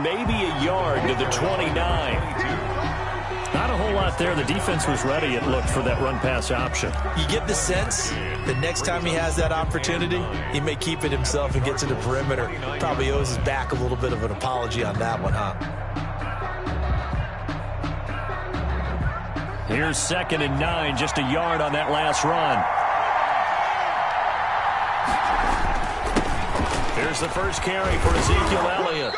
maybe a yard to the 29. Not a whole lot there. The defense was ready, it looked, for that run-pass option. You get the sense that next time he has that opportunity, he may keep it himself and get to the perimeter. Probably owes his back a little bit of an apology on that one, huh? Here's 2nd and 9, just a yard on that last run. Here's the first carry for Ezekiel Elliott.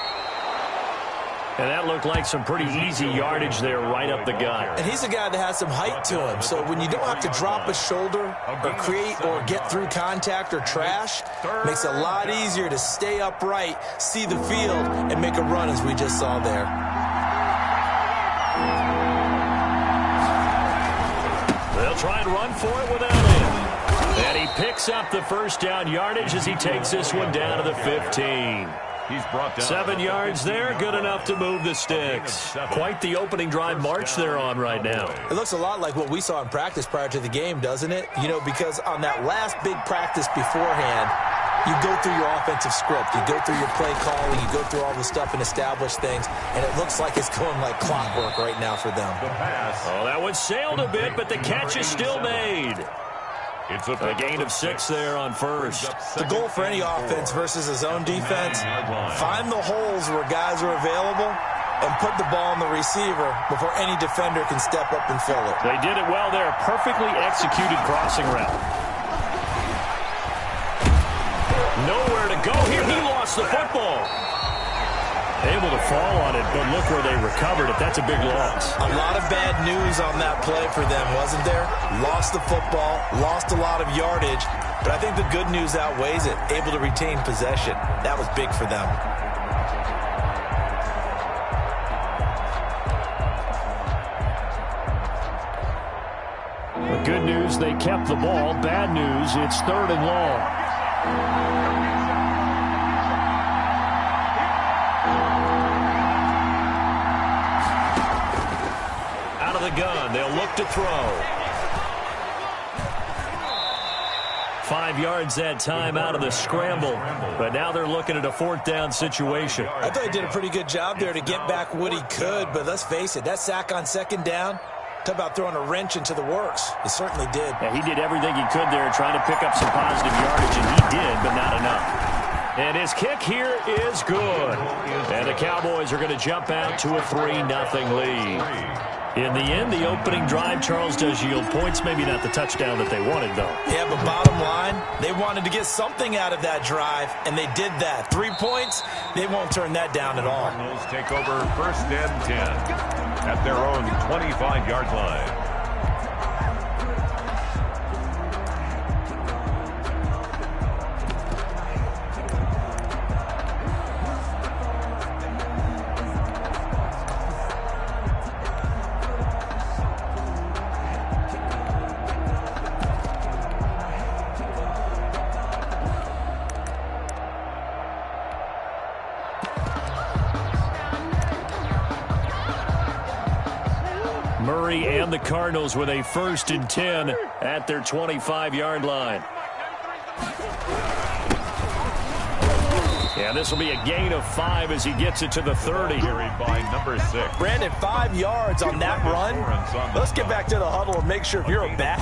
And that looked like some pretty easy yardage there right up the gut. And he's a guy that has some height to him. So when you don't have to drop a shoulder or create or get through contact or trash, makes it a lot easier to stay upright, see the field, and make a run as we just saw there. They'll try and run for it without him. And he picks up the first down yardage as he takes this one down to the 15. He's brought down 7 yards there, good enough to move the sticks. Quite the opening drive march they're on right now. It looks a lot like what we saw in practice prior to the game, doesn't it? You know, because on that last big practice beforehand, you go through your offensive script. You go through your play calling. You go through all the stuff and establish things. And it looks like it's going like clockwork right now for them. Oh, that one sailed a bit, but the catch is still made. It's a gain of 6 there on first. The goal for any offense versus his own defense, find the holes where guys are available and put the ball in the receiver before any defender can step up and fill it. They did it well there. Perfectly executed crossing route. Nowhere to go here. He lost the football. Able to fall on it, but look where they recovered it. That's a big loss. A lot of bad news on that play for them, wasn't there? Lost the football, lost a lot of yardage, but I think the good news outweighs it. Able to retain possession. That was big for them. The good news, they kept the ball. Bad news, it's 3rd and long. The gun. They'll look to throw. 5 yards that time out of the scramble, but now they're looking at a 4th down situation. I thought he did a pretty good job there to get back what he could, but let's face it, that sack on 2nd down, talk about throwing a wrench into the works. He certainly did. Yeah, he did everything he could there trying to pick up some positive yardage, and he did, but not enough. And his kick here is good. And the Cowboys are going to jump out to a 3-0 lead. In the end, the opening drive, Charles, does yield points. Maybe not the touchdown that they wanted, though. Yeah, but bottom line, they wanted to get something out of that drive, and they did that. 3 points, they won't turn that down at all. Cardinals take over 1st and 10 at their own 25-yard line. Murray and the Cardinals with a 1st and 10 at their 25-yard line. Yeah, this will be a gain of 5 as he gets it to the 30. By number 6. Brandon, 5 yards on that run. Let's get back to the huddle and make sure if you're a back,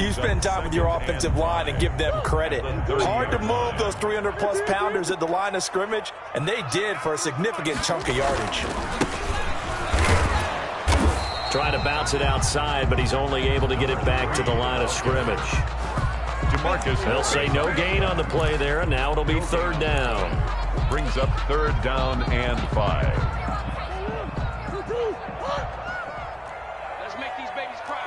you spend time with your offensive line and give them credit. Hard to move those 300-plus pounders at the line of scrimmage, and they did for a significant chunk of yardage. Trying to bounce it outside, but he's only able to get it back to the line of scrimmage. They'll say no gain on the play there, and now it'll be 3rd down. Brings up 3rd down and 5. Let's make these babies cry.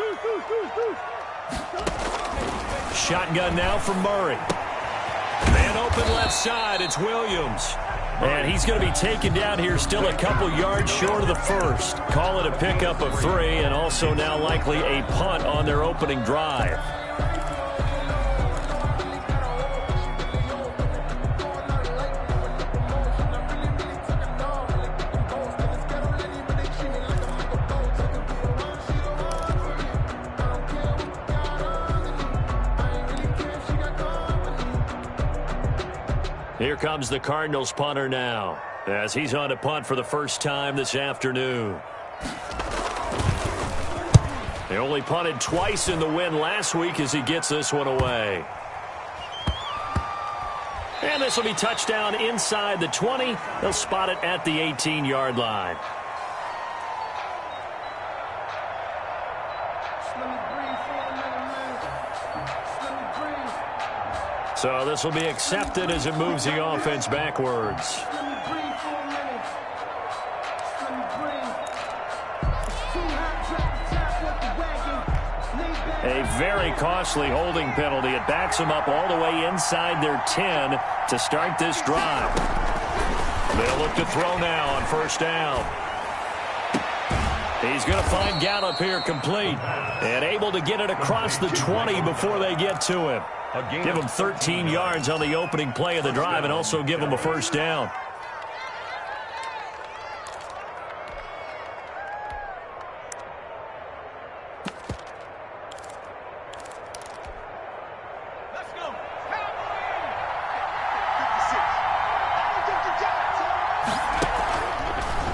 Shotgun now for Murray. Man open left side, it's Williams. And he's going to be taken down here still a couple yards short of the 1st. Call it a pickup of 3, and also now likely a punt on their opening drive. Here comes the Cardinals punter now. as he's on to punt for the first time this afternoon. They only punted twice in the win last week as he gets this one away. And this will be touchdown inside the 20. They'll spot it at the 18-yard line. So this will be accepted as it moves the offense backwards. A very costly holding penalty. It backs them up all the way inside their 10 to start this drive. They'll look to throw now on first down. He's going to find Gallup here complete and able to get it across the 20 before they get to him. Give him 13 yards on the opening play of the drive and also give him a first down.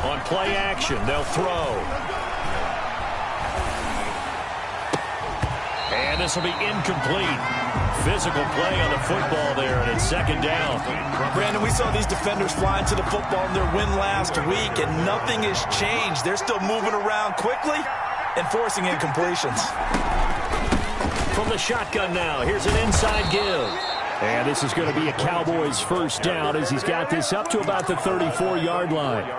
On play action, they'll throw. And this will be incomplete. Physical play on the football there, and it's second down. Brandon, we saw these defenders flying to the football in their win last week, and nothing has changed. They're still moving around quickly and forcing incompletions. From the shotgun now, here's an inside give. And this is going to be a Cowboys first down as he's got this up to about the 34-yard line.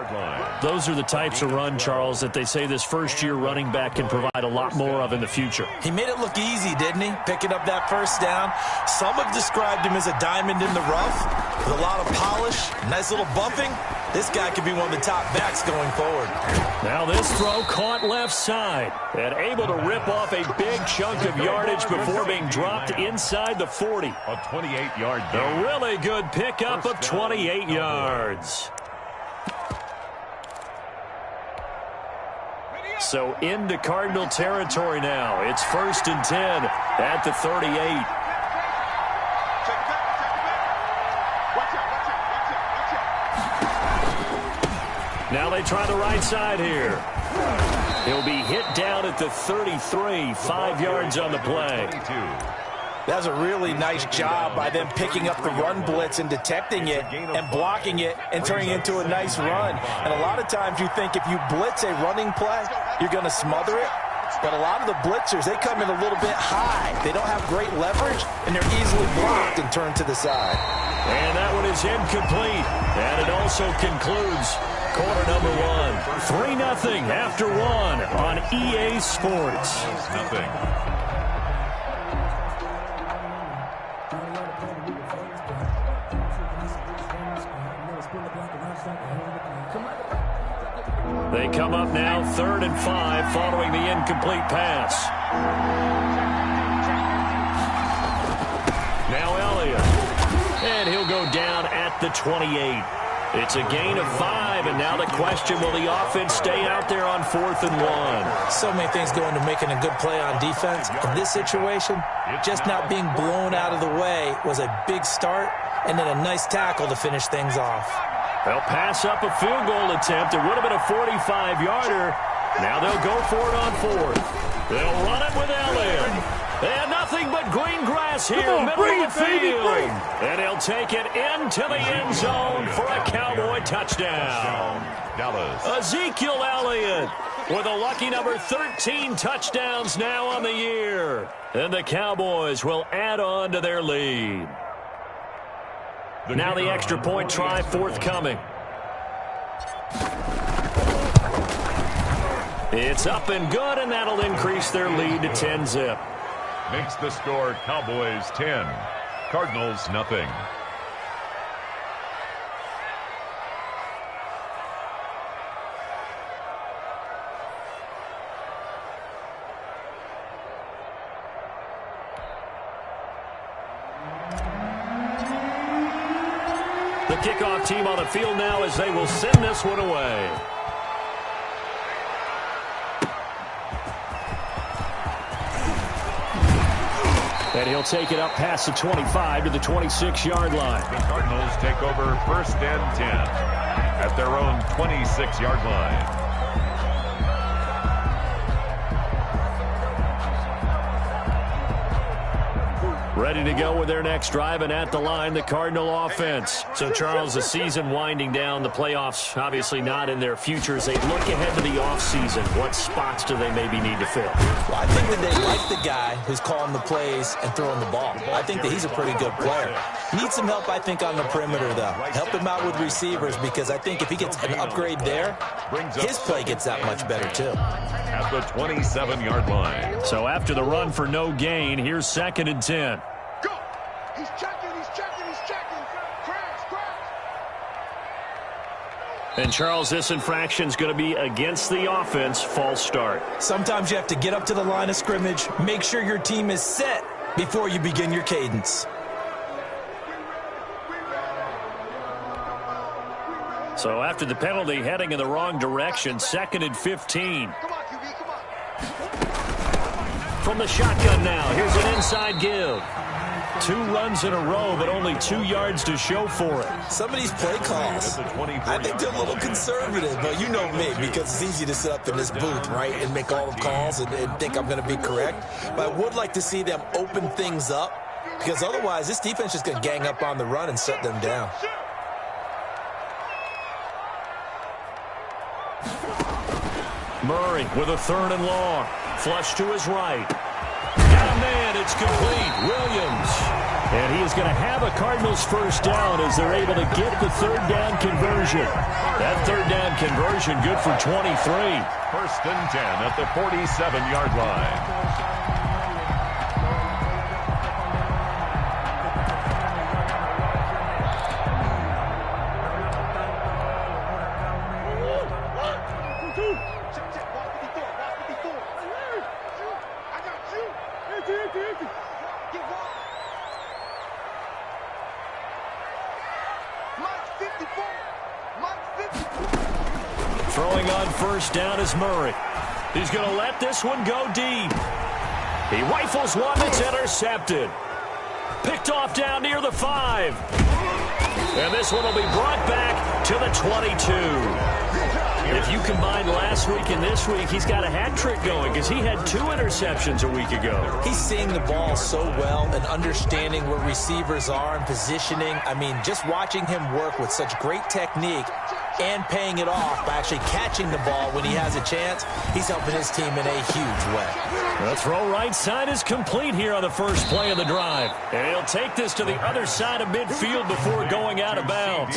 Those are the types of run, Charles, that they say this first-year running back can provide a lot more of in the future. He made it look easy, didn't he? Picking up that first down. Some have described him as a diamond in the rough with a lot of polish, nice little buffing. This guy could be one of the top backs going forward. Now this throw caught left side and able to rip off a big chunk of yardage before being dropped inside the 40. A 28-yard A gain. really good pickup of 28 yards. So into Cardinal territory now. It's 1st and 10 at the 38. Now they try the right side here. He'll be hit down at the 33, 5 yards on the play. That's a really nice job by them picking up the run blitz and detecting it and blocking it and turning it into a nice run. And a lot of times you think if you blitz a running play, you're going to smother it. But a lot of the blitzers, they come in a little bit high. They don't have great leverage, and they're easily blocked and turned to the side. And that one is incomplete. And it also concludes quarter number 1. 3-0 after 1 on EA Sports. Nothing. They come up now 3rd and 5 following the incomplete pass. Now Elliott. And he'll go down at the 28. It's a gain of 5, and now the question, will the offense stay out there on 4th and 1? So many things go into making a good play on defense. In this situation, just not being blown out of the way was a big start, and then a nice tackle to finish things off. They'll pass up a field goal attempt. It would have been a 45-yarder. Now they'll go for it on 4th. They'll run it with Elliott. And nothing but green grass here, middle of the field. And he'll take it into the end zone for a Cowboy touchdown. Dallas. Ezekiel Elliott with a lucky number 13 touchdowns now on the year. And the Cowboys will add on to their lead. Now the extra point try forthcoming. It's up and good, and that'll increase their lead to 10-zip. Makes the score Cowboys 10, Cardinals nothing. The kickoff team on the field now as they will send this one away. And he'll take it up past the 25 to the 26-yard line. The Cardinals take over 1st and 10 at their own 26-yard line. Ready to go with their next drive, and at the line, the Cardinal offense. So, Charles, the season winding down, the playoffs obviously not in their future. As they look ahead to the offseason, what spots do they maybe need to fill? Well, I think that they like the guy who's calling the plays and throwing the ball. I think that he's a pretty good player. Needs some help, I think, on the perimeter, though. Help him out with receivers, because I think if he gets an upgrade there, his play gets that much better, too. At the 27-yard line. So after the run for no gain, here's 2nd and 10. Go! He's checking, he's checking, he's checking. Crash, crash. And, Charles, this infraction's going to be against the offense. False start. Sometimes you have to get up to the line of scrimmage, make sure your team is set before you begin your cadence. So after the penalty, heading in the wrong direction, 2nd and 15. Come on, QB, come on. From the shotgun now, here's an inside give. 2 runs in a row, but only 2 yards to show for it. Some of these play calls, I think they're a little conservative, but you know me, because it's easy to sit up in this booth, right, and make all the calls and think I'm going to be correct. But I would like to see them open things up, because otherwise this defense is going to gang up on the run and shut them down. Murray with a 3rd and long. Flush to his right. Got a man. It's complete. Williams. And he is going to have a Cardinals first down as they're able to get the 3rd down conversion. That 3rd down conversion good for 23. 1st and 10 at the 47-yard line. Throwing on first down is Murray. He's going to let this one go deep. He rifles one that's intercepted. Picked off down near the 5. And this one will be brought back to the 22. If you combine last week and this week, he's got a hat trick going because he had 2 interceptions a week ago. He's seeing the ball so well and understanding where receivers are and positioning. I mean, just watching him work with such great technique and paying it off by actually catching the ball when he has a chance, he's helping his team in a huge way. The throw right side is complete here on the first play of the drive. And he'll take this to the other side of midfield before going out of bounds.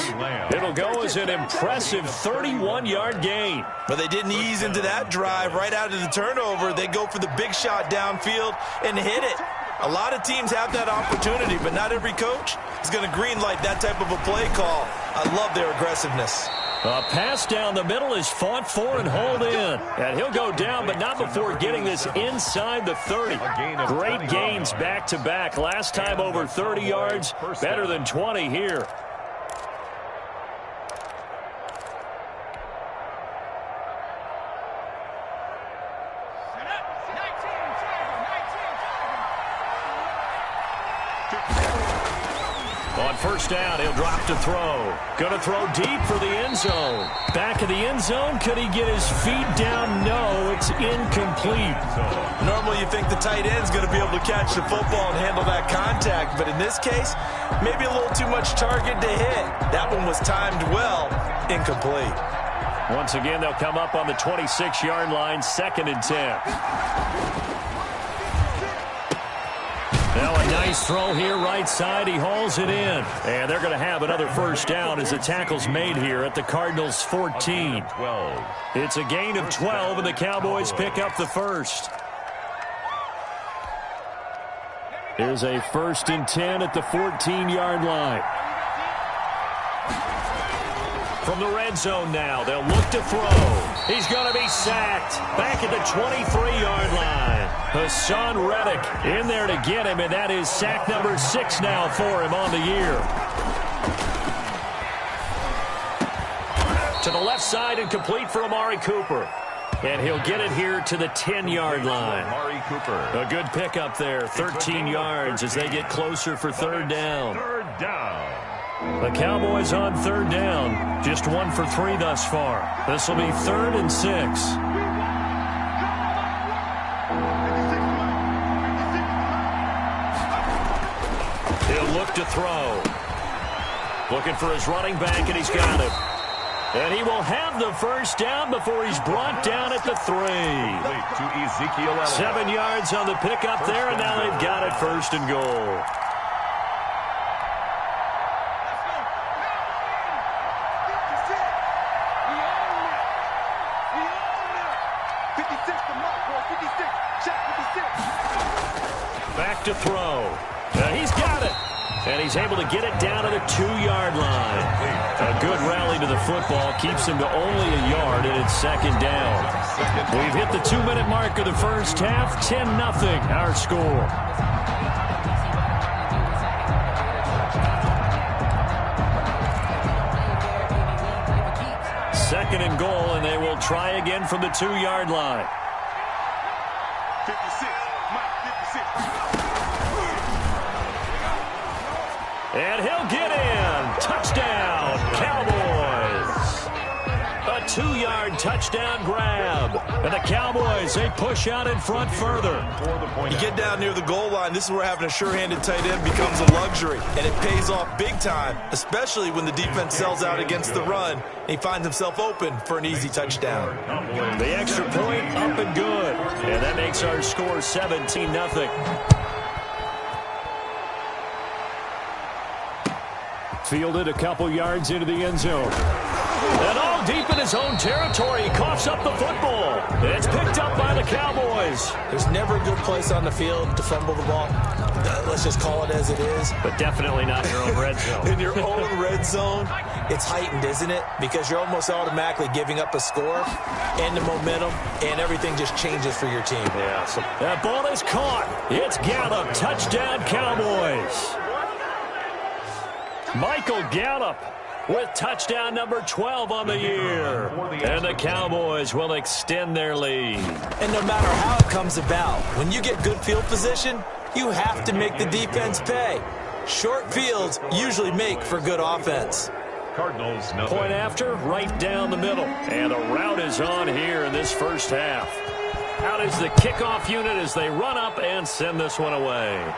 It'll go as an impressive 31-yard gain. But they didn't ease into that drive right out of the turnover. They go for the big shot downfield and hit it. A lot of teams have that opportunity, but not every coach is going to greenlight that type of a play call. I love their aggressiveness. A pass down the middle is fought for and hauled in. And he'll go down, but not before getting this inside the 30. Great gains back-to-back. Last time over 30 yards, better than 20 here. On first down, he'll drop to throw. Going to throw deep for the end zone. Back of the end zone. Could he get his feet down? No, it's incomplete. Normally you think the tight end's going to be able to catch the football and handle that contact. But in this case, maybe a little too much target to hit. That one was timed well. Incomplete. Once again, they'll come up on the 26-yard line, 2nd and 10. Now a nice throw here, right side. He hauls it in. And they're going to have another first down as the tackle's made here at the Cardinals' 14. It's a gain of 12, and the Cowboys pick up the first. Here's a 1st and 10 at the 14-yard line. From the red zone now, they'll look to throw. He's going to be sacked back at the 23-yard line. Hassan Reddick in there to get him, and that is sack number 6 now for him on the year. To the left side and complete for Amari Cooper. And he'll get it here to the 10-yard line. A good pickup there, 13 yards as they get closer for third down. Third down. The Cowboys on third down, just 1 for 3 thus far. This will be 3rd and 6. He'll look to throw. Looking for his running back, and he's got it. And he will have the first down before he's brought down at the 3. To Ezekiel Elliott. 7 yards on the pickup there, and now they've got it 1st and goal. Back to throw. He's got it. And he's able to get it down to the 2-yard line. A good rally to the football keeps him to only a yard, and it's 2nd down. We've hit the 2-minute mark of the first half. 10-0 our score. Second and goal, and they will try again from the 2-yard line. 56, Mike, 56. And he'll get in. Touchdown, Cowboys. A 2-yard touchdown grab. And the Cowboys, they push out in front further. You get down near the goal line, this is where having a sure-handed tight end becomes a luxury. And it pays off big time, especially when the defense sells out against the run. And he finds himself open for an easy touchdown. The extra point up and good. And that makes our score 17-0. Fielded a couple yards into the end zone. And all deep in his own territory. He coughs up the football. It's picked up by the Cowboys. There's never a good place on the field to fumble the ball. Let's just call it as it is. But definitely not in your own red zone. In your own red zone, it's heightened, isn't it? Because you're almost automatically giving up a score and the momentum, and everything just changes for your team. Yeah. So that ball is caught. It's Gallup. Touchdown, Cowboys. Michael Gallup with touchdown number 12 on the year. And the Cowboys will extend their lead. And no matter how it comes about, when you get good field position, you have to make the defense pay. Short fields usually make for good offense. Cardinals, nothing. Point after, right down the middle. And the route is on here in this first half. Out is the kickoff unit as they run up and send this one away.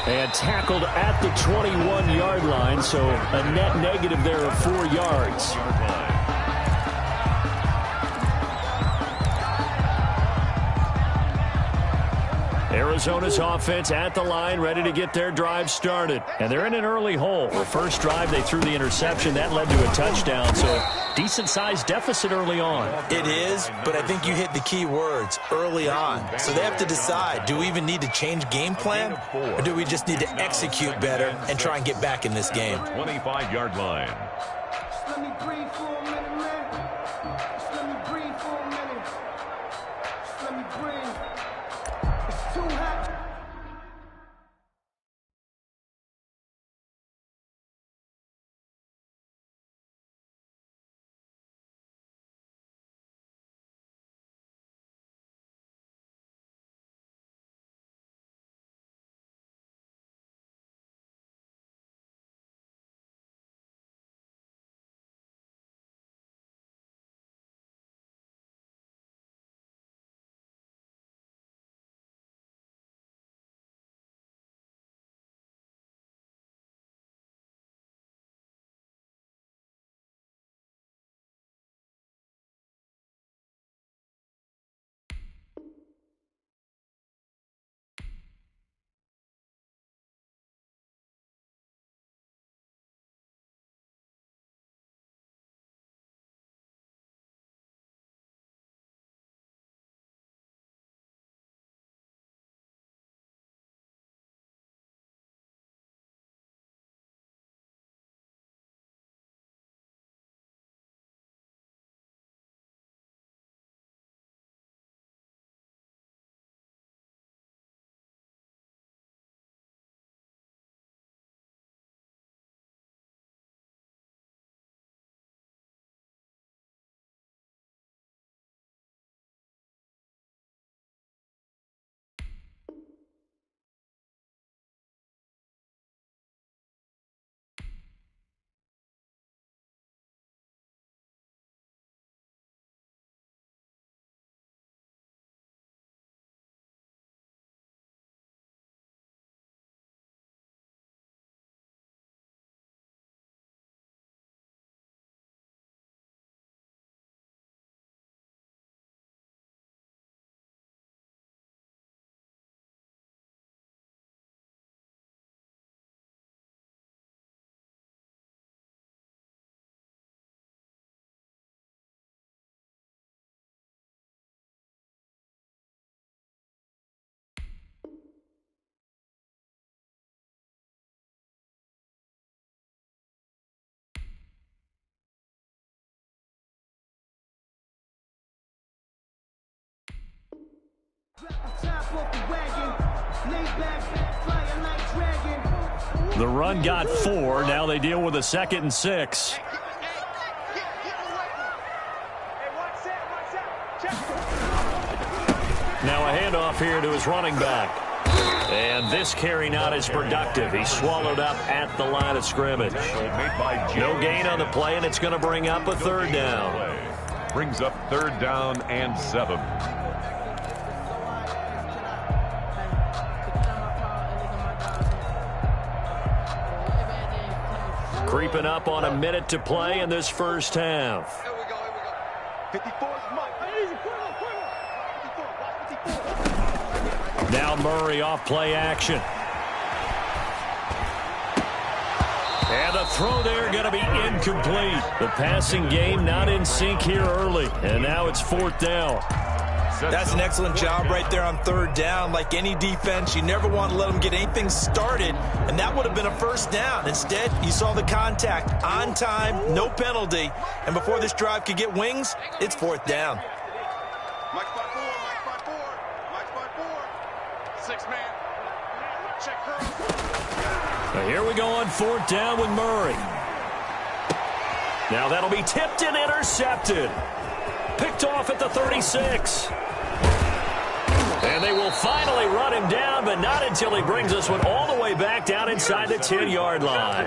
And tackled at the 21-yard line, so a net negative there of 4 yards. Arizona's offense at the line, ready to get their drive started. And they're in an early hole. The first drive, they threw the interception. That led to a touchdown, so decent-sized deficit early on. It is, but I think you hit the key words, early on. So they have to decide, do we even need to change game plan, or do we just need to execute better and try and get back in this game? 25-yard line. Let me breathe for a minute, man. Just let me breathe for a minute. Just let me breathe. It's too hot. The run got 4. Now they deal with a 2nd and 6. Now a handoff here to his running back. And this carry not as productive. He's swallowed up at the line of scrimmage. No gain on the play, and it's going to bring up a 3rd down. Brings up 3rd down and 7. Creeping up on a minute to play in this first half. Here we go. 54 is Mike. Now Murray off play action. And the throw there going to be incomplete. The passing game not in sync here early. And now it's 4th down. That's an excellent job right there on 3rd down. Like any defense, you never want to let them get anything started, and that would have been a 1st down. Instead, you saw the contact on time, no penalty, and before this drive could get wings, it's 4th down. Mike 5-4. 6-man. Check her. Now here we go on 4th down with Murray. Now that'll be tipped and intercepted. Picked off at the 36. And they will finally run him down, but not until he brings this one all the way back down inside the 10-yard line.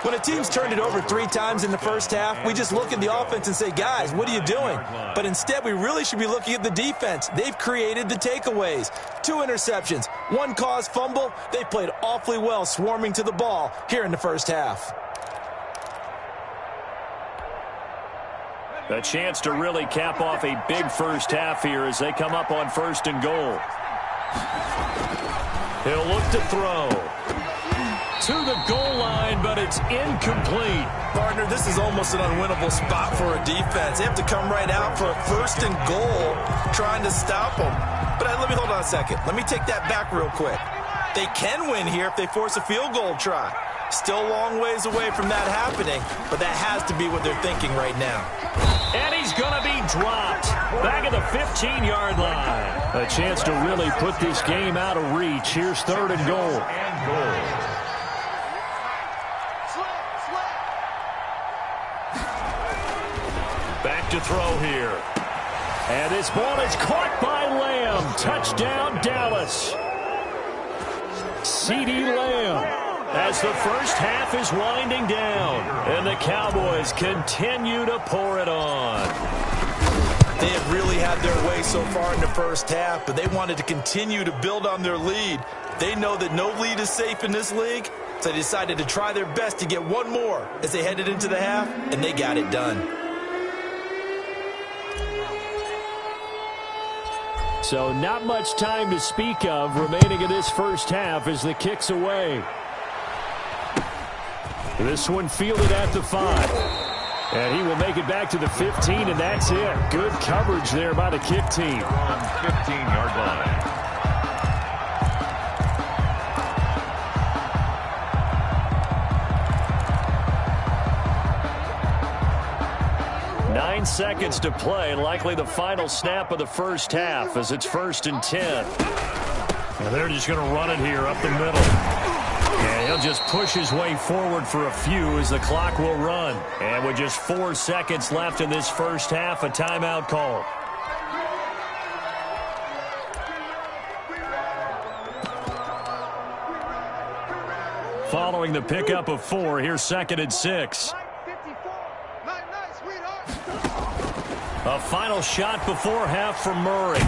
When a team's turned it over 3 times in the first half, we just look at the offense and say, guys, what are you doing? But instead, we really should be looking at the defense. They've created the takeaways. 2 interceptions, 1 caused fumble. They played awfully well swarming to the ball here in the first half. A chance to really cap off a big first half here as they come up on 1st and goal. He'll look to throw. To the goal line, but it's incomplete. Partner, this is almost an unwinnable spot for a defense. They have to come right out for a 1st and goal trying to stop them. But let me hold on a second. Let me take that back real quick. They can win here if they force a field goal try. Still a long ways away from that happening, but that has to be what they're thinking right now. And he's going to be dropped back at the 15-yard line. A chance to really put this game out of reach. Here's 3rd and goal. Back to throw here. And this ball is caught by Lamb. Touchdown, Dallas. CeeDee Lamb. As the first half is winding down, and the Cowboys continue to pour it on. They have really had their way so far in the first half, but they wanted to continue to build on their lead. They know that no lead is safe in this league, so they decided to try their best to get one more as they headed into the half, and they got it done. So not much time to speak of remaining in this first half as the kick's away. This one fielded at the 5. And he will make it back to the 15, and that's it. Good coverage there by the kick team. 15-yard line. Nine seconds to play, likely the final snap of the first half as it's 1st and 10. And they're just going to run it here up the middle. And he'll just push his way forward for a few as the clock will run. And with just 4 seconds left in this first half, a timeout call. Following the pickup of 4, here's 2nd and 6. A final shot before half from Murray.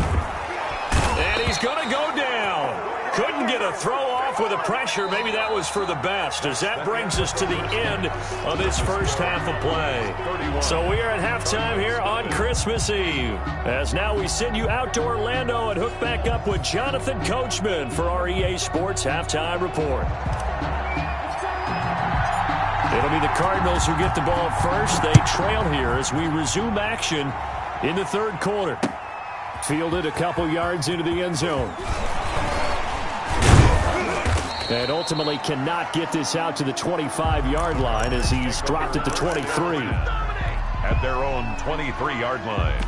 And he's going to go down. Couldn't get a throw off with the pressure. Maybe that was for the best, as that brings us to the end of this first half of play. So we are at halftime here on Christmas Eve, as now we send you out to Orlando and hook back up with Jonathan Coachman for our EA Sports Halftime Report. It'll be the Cardinals who get the ball first. They trail here as we resume action in the 3rd quarter. Fielded a couple yards into the end zone. And ultimately cannot get this out to the 25-yard line as he's dropped at the 23. At their own 23-yard line.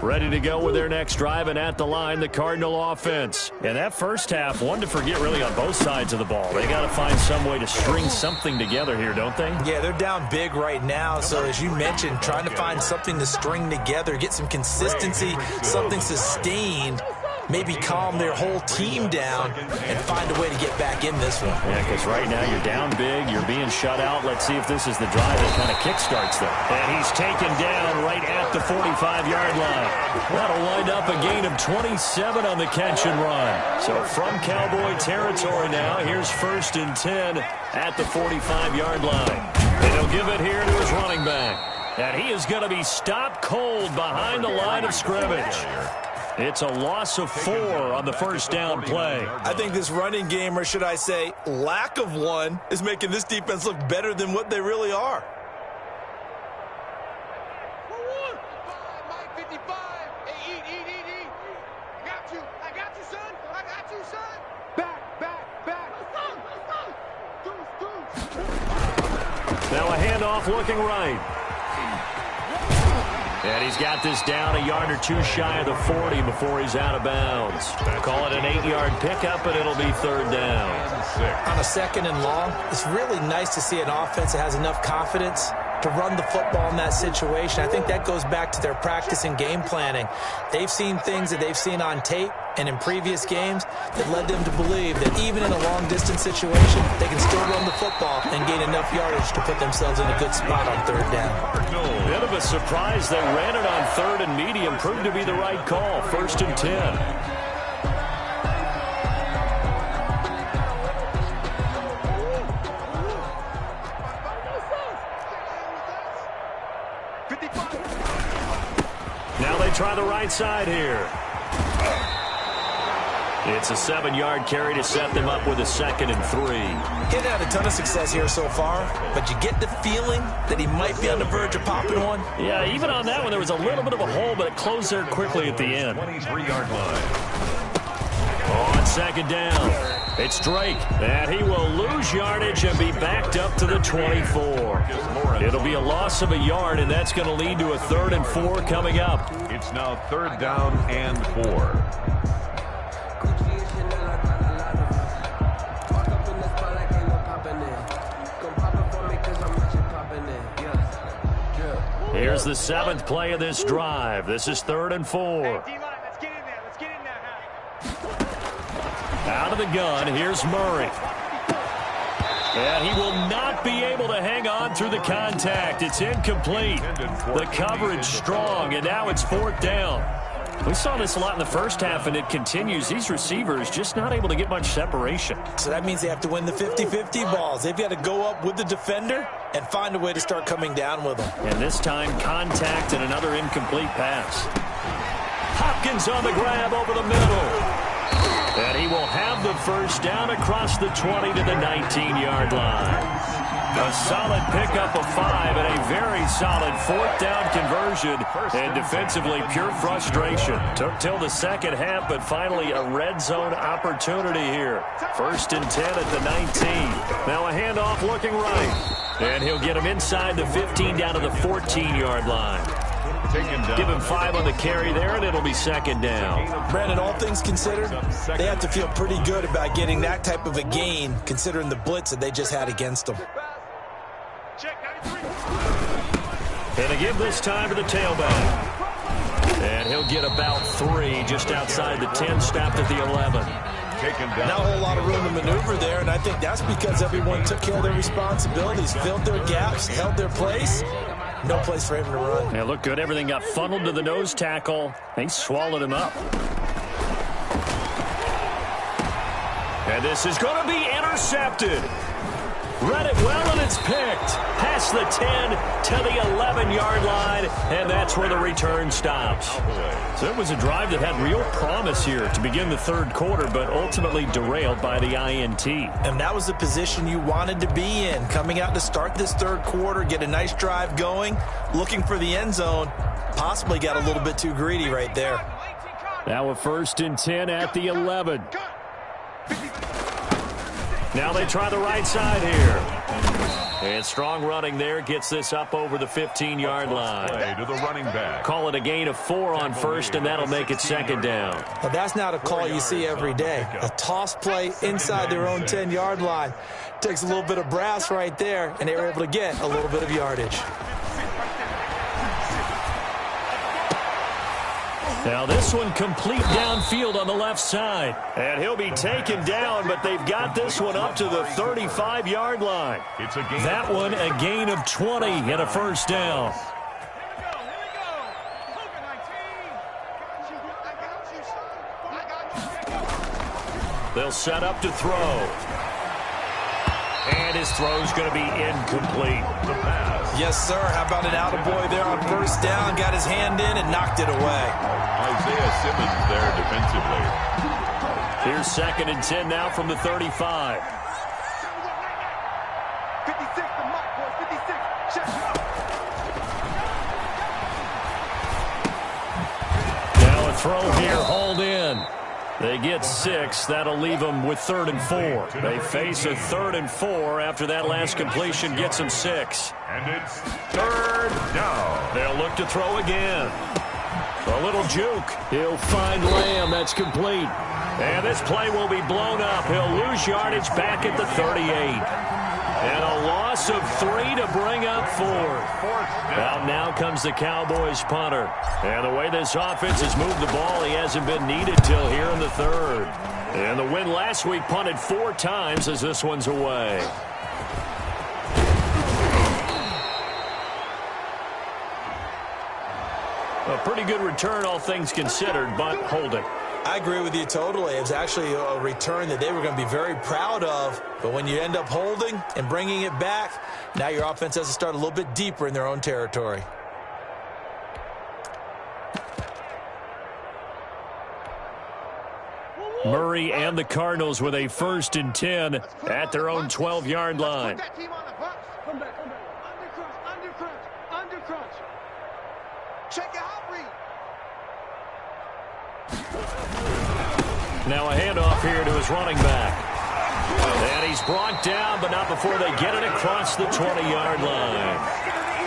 Ready to go with their next drive, and at the line, the Cardinal offense. And that first half, one to forget really on both sides of the ball. They got to find some way to string something together here, don't they? Yeah, they're down big right now. So as you mentioned, trying to find something to string together, get some consistency, something sustained, maybe calm their whole team down and find a way to get back in this one. Yeah, because right now you're down big, you're being shut out. Let's see if this is the drive that kind of kickstarts them. And he's taken down right at the 45-yard line. That'll wind up a gain of 27 on the catch and run. So from Cowboy territory now, here's 1st and 10 at the 45-yard line. And he'll give it here to his running back. And he is going to be stopped cold behind the line of scrimmage. It's a loss of 4 on the first down play. I think this running game, or should I say lack of one, is making this defense look better than what they really are. Mike 55. Hey, eat. I got you, son. Back. Deuce. Now a handoff looking right. And he's got this down a yard or two shy of the 40 before he's out of bounds. Call it an 8-yard pickup, and it'll be 3rd down. On a 2nd and long, it's really nice to see an offense that has enough confidence to run the football in that situation. I think that goes back to their practice and game planning. They've seen things that they've seen on tape and in previous games that led them to believe that even in a long-distance situation, they can still run the football and gain enough yardage to put themselves in a good spot on 3rd down. Bit of a surprise. They ran it on 3rd and medium. Proved to be the right call. 1st and 10. Now they try the right side here. It's a 7-yard carry to set them up with a 2nd and 3. He hasn't had a ton of success here so far, but you get the feeling that he might be on the verge of popping one. Yeah, even on that one, there was a little bit of a hole, but it closed there quickly at the end. 23-yard line. On 2nd down, it's Drake, and he will lose yardage and be backed up to the 24. It'll be a loss of a yard, and that's going to lead to a 3rd and 4 coming up. It's now 3rd down and 4. Here's the 7th play of this drive. This is 3rd and 4. Hey, D-line, let's get in there. Out of the gun, here's Murray. And he will not be able to hang on through the contact. It's incomplete. The coverage strong, and now it's 4th down. We saw this a lot in the first half, and it continues. These receivers just not able to get much separation. So that means they have to win the 50-50 balls. They've got to go up with the defender and find a way to start coming down with them. And this time, contact and another incomplete pass. Hopkins on the grab over the middle. And he will have the first down across the 20 to the 19-yard line. A solid pickup of 5 and a very solid 4th down conversion. And defensively, pure frustration. Took till the second half, but finally a red zone opportunity here. 1st and 10 at the 19. Now a handoff looking right. And he'll get him inside the 15 down to the 14-yard line. Give him 5 on the carry there, and it'll be 2nd down. Brandon, all things considered, they have to feel pretty good about getting that type of a gain, considering the blitz that they just had against them. And they give this time to the tailback. And he'll get about 3 just outside the 10, stopped at the 11. Not a whole lot of room to maneuver there, and I think that's because everyone took care of their responsibilities, filled their gaps, held their place. No place for him to run. Yeah, looked good. Everything got funneled to the nose tackle. They swallowed him up. And this is going to be intercepted. Read it well, and it's picked. Past the 10 to the 11-yard line, and that's where the return stops. So it was a drive that had real promise here to begin the 3rd quarter, but ultimately derailed by the INT. And that was the position you wanted to be in, coming out to start this 3rd quarter, get a nice drive going, looking for the end zone. Possibly got a little bit too greedy right there. Now a 1st and 10 at the 11. Now they try the right side here. And strong running there gets this up over the 15-yard line. Play to the running back. Call it a gain of 4 on first, and that'll make it second down. Now, that's not a call you see every day. A toss play inside their own 10-yard line. Takes a little bit of brass right there, and they were able to get a little bit of yardage. Now this one complete downfield on the left side. And he'll be taken down, but they've got this one up to the 35-yard line. It's a gain. That one a gain of 20 and a first down. They'll set up to throw. And his throw's going to be incomplete. The pass. Yes, sir. How about an attaboy there on first down? Got his hand in and knocked it away. Isaiah Simmons there defensively. Here's 2nd and 10 now from the 35. 56 to Mike, boys. 56. Check. Now a throw here, hauled in. They get 6. That'll leave them with 3rd and 4. They face a 3rd and 4 after that last completion gets them 6. And it's 3rd down. They'll look to throw again. A little juke. He'll find Lamb. That's complete. And this play will be blown up. He'll lose yardage back at the 38. And a loss of 3 to bring up 4. Now comes the Cowboys punter. And the way this offense has moved the ball, he hasn't been needed till here in the 3rd. And the win last week punted 4 times as this one's away. A pretty good return, all things considered, but holding. I agree with you totally. It was actually a return that they were going to be very proud of. But when you end up holding and bringing it back, now your offense has to start a little bit deeper in their own territory. Murray and the Cardinals with a 1st and 10 at their own 12-yard line. Put that team on the box. Come back. Under crunch. Check your hot read. Now a handoff here to his running back. And he's brought down, but not before they get it across the 20-yard line.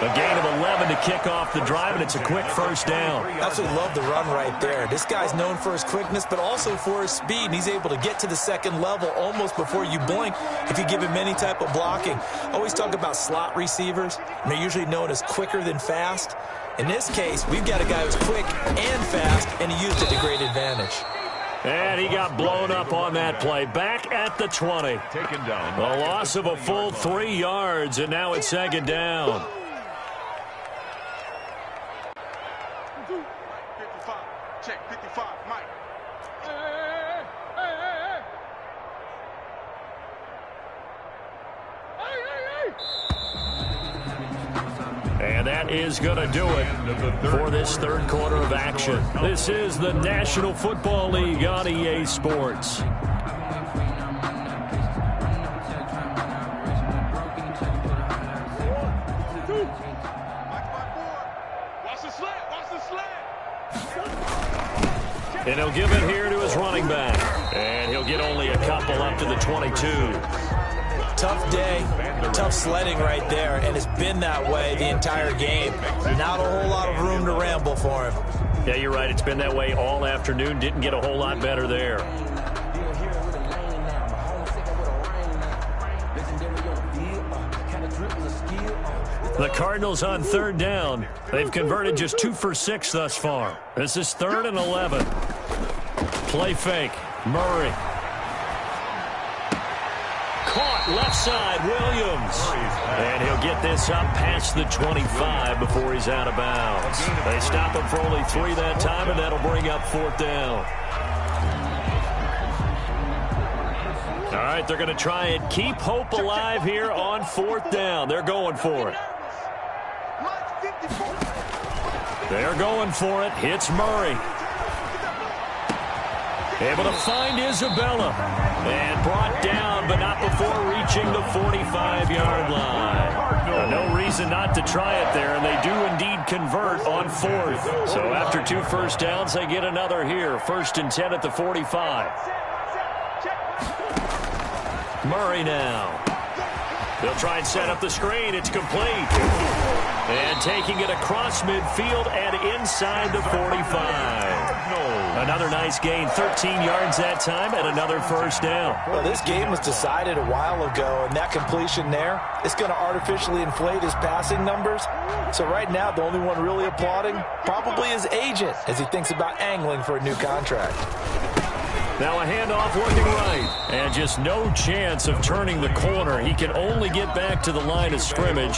A gain of 11 to kick off the drive, and it's a quick first down. Absolutely love the run right there. This guy's known for his quickness, but also for his speed. And he's able to get to the second level almost before you blink if you give him any type of blocking. I always talk about slot receivers, and they're usually known as quicker than fast. In this case, we've got a guy who's quick and fast, and he used it to great advantage. And he got blown up on that play. Back at the 20. Taken down. A loss of a full 3 yards, and now it's 2nd down. 55. Check 55. Mike. And that is going to do it for this 3rd quarter of action. This is the National Football League on EA Sports. And he'll give it here to his running back. And he'll get only a couple up to the 22. Tough day, tough sledding right there, and it's been that way the entire game. Not a whole lot of room to ramble for him. Yeah, you're right. It's been that way all afternoon. Didn't get a whole lot better there. The Cardinals on 3rd down. They've converted just 2 for 6 thus far. This is 3rd and 11. Play fake. Murray. Caught left side, Williams. And he'll get this up past the 25 before he's out of bounds. They stop him for only 3 that time, and that'll bring up 4th down. All right, they're going to try and keep hope alive here on 4th down. They're going for it. They're going for it. Hits Murray. Able to find Isabella. And brought down, but not before reaching the 45-yard line. No reason not to try it there, and they do indeed convert on 4th. So after 2 first downs, they get another here. 1st and 10 at the 45. Murray now. They'll try and set up the screen. It's complete. And taking it across midfield and inside the 45. Another nice gain, 13 yards that time, and another first down. Well, this game was decided a while ago, and that completion there is going to artificially inflate his passing numbers. So right now, the only one really applauding probably his agent as he thinks about angling for a new contract. Now a handoff looking right. And just no chance of turning the corner. He can only get back to the line of scrimmage.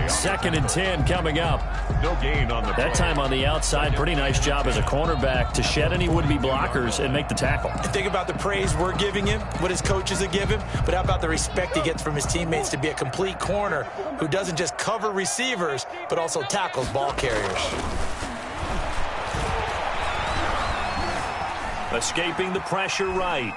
2nd and 10 coming up. No gain on the that time on the outside. Pretty nice job as a cornerback to shed any would-be blockers and make the tackle. And think about the praise we're giving him, what his coaches have given him, but how about the respect he gets from his teammates to be a complete corner who doesn't just cover receivers, but also tackles ball carriers. Escaping the pressure right.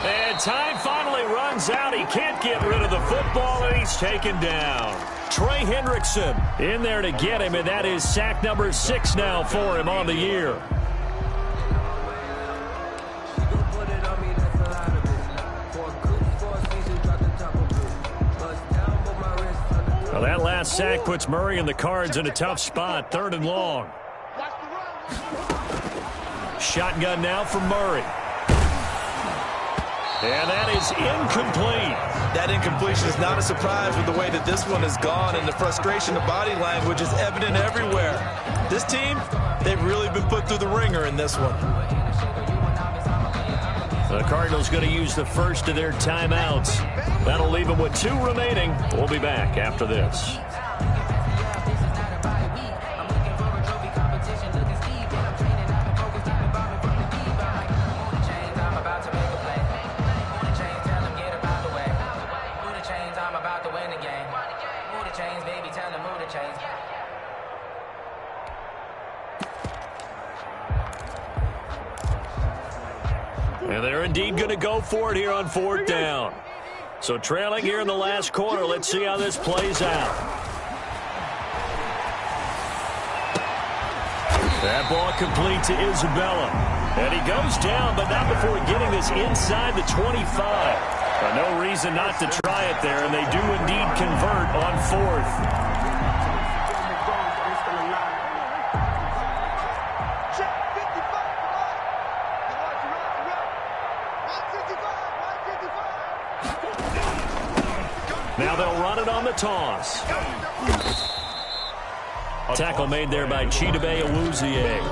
And time finally runs out. He can't get rid of the football, and he's taken down. Trey Hendrickson in there to get him, and that is sack number 6 now for him on the year. Well, that last sack puts Murray and the Cards in a tough spot, 3rd and long. Shotgun now for Murray. And that is incomplete. That incompletion is not a surprise with the way that this one has gone, and the frustration of body language is evident everywhere. This team, they've really been put through the ringer in this one. The Cardinals going to use the first of their timeouts. That'll leave them with 2 remaining. We'll be back after this. And they're indeed going to go for it here on 4th down. So trailing here in the last quarter. Let's see how this plays out. That ball complete to Isabella. And he goes down, but not before getting this inside the 25. No reason not to try it there, and they do indeed convert on 4th. Now they'll run it on the toss. Tackle made there by Chidobe Awuzie.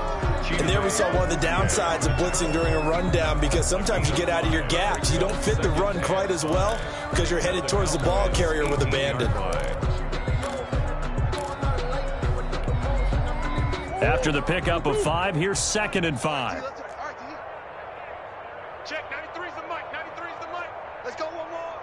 And there we saw one of the downsides of blitzing during a rundown, because sometimes you get out of your gaps. You don't fit the run quite as well because you're headed towards the ball carrier with abandon. After the pickup of 5, here's 2nd and 5. Check, 93's the mic, 93's the mic. Let's go one more.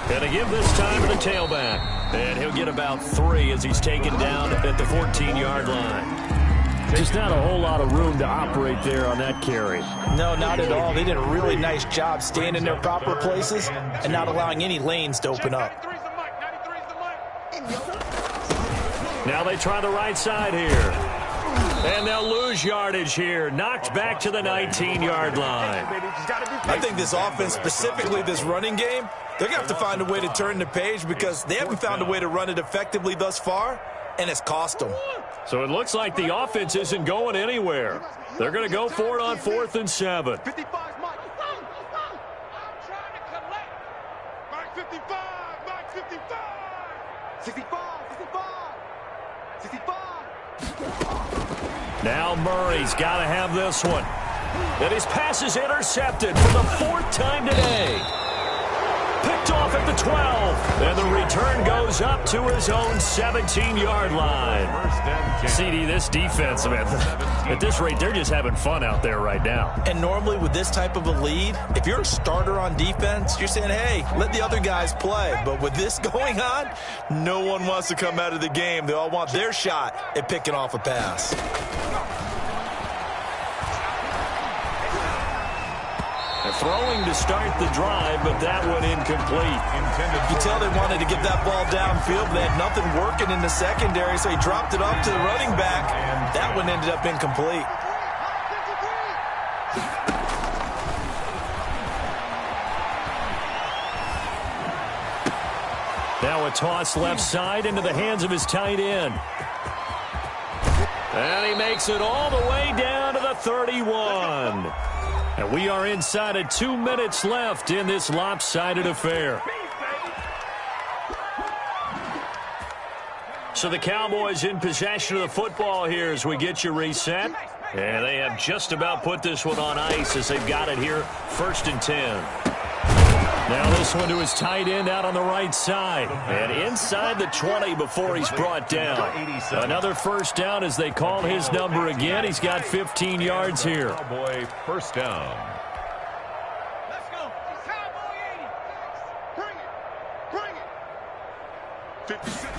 Gonna give this time to the tailback. And he'll get about 3 as he's taken down at the 14-yard line. Just not a whole lot of room to operate there on that carry. No, not at all. They did a really nice job staying in their proper places and not allowing any lanes to open up. Now they try the right side here. And they'll lose yardage here. Knocked back to the 19-yard line. I think this offense, specifically this running game, they're going to have to find a way to turn the page because they haven't found a way to run it effectively thus far, and it's cost them. So it looks like the offense isn't going anywhere. They're going to go for it on 4th and 7. 55's Mike. I'm trying to collect. Mike 55. Mike 55. 65. 65. 65. Now Murray's got to have this one. And his pass is intercepted for the 4th time today. Picked off at the 12. And the return goes up to his own 17-yard line. CD, this defense, man, at this rate, they're just having fun out there right now. And normally with this type of a lead, if you're a starter on defense, you're saying, hey, let the other guys play. But with this going on, no one wants to come out of the game. They all want their shot at picking off a pass. throwing to start the drive, but that one incomplete. You tell they wanted to get that ball downfield, but they had nothing working in the secondary, so he dropped it off to the running back. That one ended up incomplete. Now a toss left side into the hands of his tight end. And he makes it all the way down to the 31. And we are inside of 2 minutes left in this lopsided affair. So the Cowboys in possession of the football here as we get you reset. And they have just about put this one on ice as they've got it here, 1st and 10. Now this one to his tight end out on the right side. And inside the 20 before he's brought down. Another first down as they call his number again. He's got 15 yards here. Cowboy first down. Let's go. Cowboy 80. Bring it. Bring it. 56.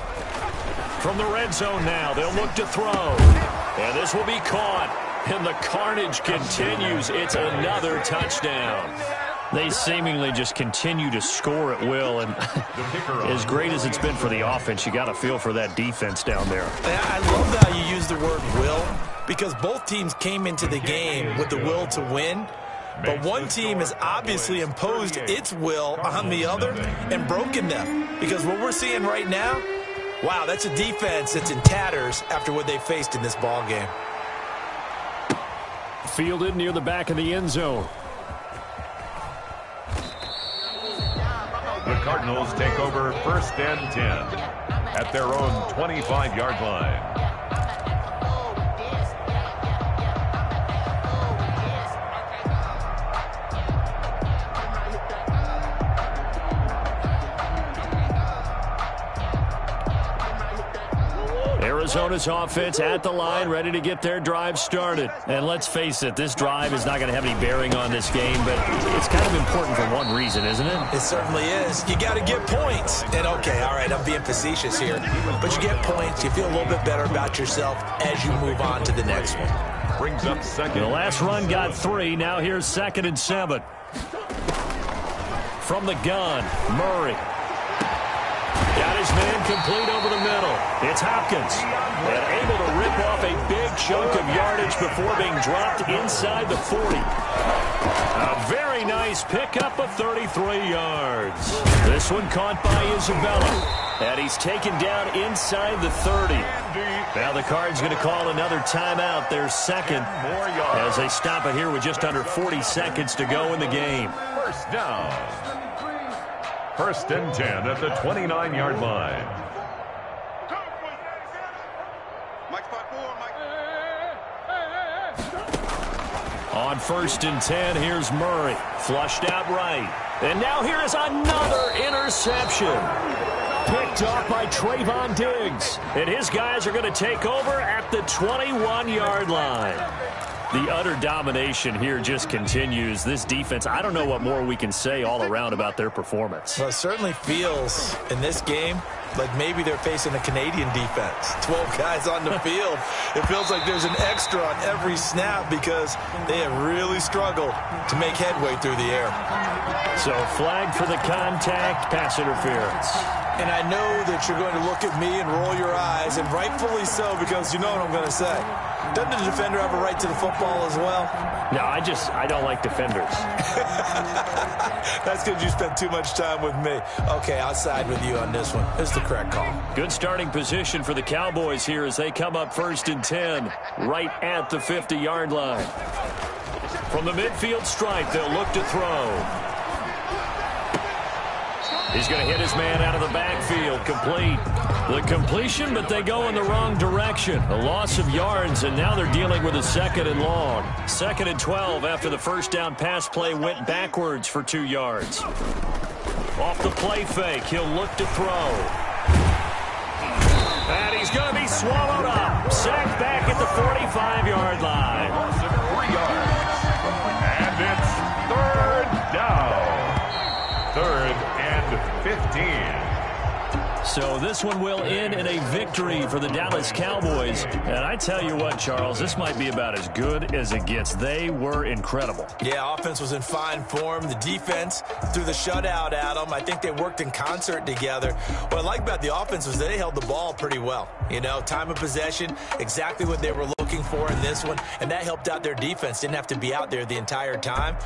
From the red zone now, they'll look to throw. And this will be caught. And the carnage continues. It's another touchdown. They seemingly just continue to score at will, and as great as it's been for the offense, you got to feel for that defense down there. I love how you use the word will, because both teams came into the game with the will to win, but one team has obviously imposed its will on the other and broken them, because what we're seeing right now, wow, that's a defense that's in tatters after what they faced in this ball game. Fielded near the back of the end zone. The Cardinals take over 1st and 10 at their own 25-yard line. Arizona's offense at the line, ready to get their drive started. And let's face it, this drive is not going to have any bearing on this game, but it's kind of important for one reason, isn't it? It certainly is. You got to get points. And okay, all right, I'm being facetious here, but you get points, you feel a little bit better about yourself as you move on to the next one. Brings up second. The last run got 3. Now here's 2nd and 7. From the gun, Murray. Got his man complete over the middle. It's Hopkins. And able to rip off a big chunk of yardage before being dropped inside the 40. A very nice pickup of 33 yards. This one caught by Isabella. And he's taken down inside the 30. Now the Cards going to call another timeout, their second, as they stop it here with just under 40 seconds to go in the game. First down. 1st and 10 at the 29-yard line. Mike 5-4, Mike. On 1st and 10, here's Murray. Flushed out right. And now here is another interception. Picked off by Trayvon Diggs. And his guys are going to take over at the 21-yard line. The utter domination here just continues. This defense, I don't know what more we can say all around about their performance. Well, it certainly feels in this game like maybe they're facing a Canadian defense. 12 guys on the field. It feels like there's an extra on every snap because they have really struggled to make headway through the air. So flag for the contact, pass interference. And I know that you're going to look at me and roll your eyes, and rightfully so, because you know what I'm going to say. Doesn't the defender have a right to the football as well? No, I don't like defenders. That's because you spent too much time with me. Okay, I'll side with you on this one. This is the correct call. Good starting position for the Cowboys here as they come up 1st and 10, right at the 50-yard line. From the midfield stripe, they'll look to throw. He's going to hit his man out of the backfield, complete. The completion, but they go in the wrong direction. A loss of yards, and now they're dealing with a 2nd and long. 2nd and 12 after the first down pass play went backwards for 2 yards. Off the play fake, he'll look to throw. And he's going to be swallowed up. Sacked back at the 45-yard line. 3 yards. And it's 3rd down. 3rd and 15. So this one will end in a victory for the Dallas Cowboys. And I tell you what, Charles, this might be about as good as it gets. They were incredible. Yeah, offense was in fine form. The defense threw the shutout at them. I think they worked in concert together. What I like about the offense was they held the ball pretty well. You know, time of possession, exactly what they were looking for in this one. And that helped out their defense. Didn't have to be out there the entire time.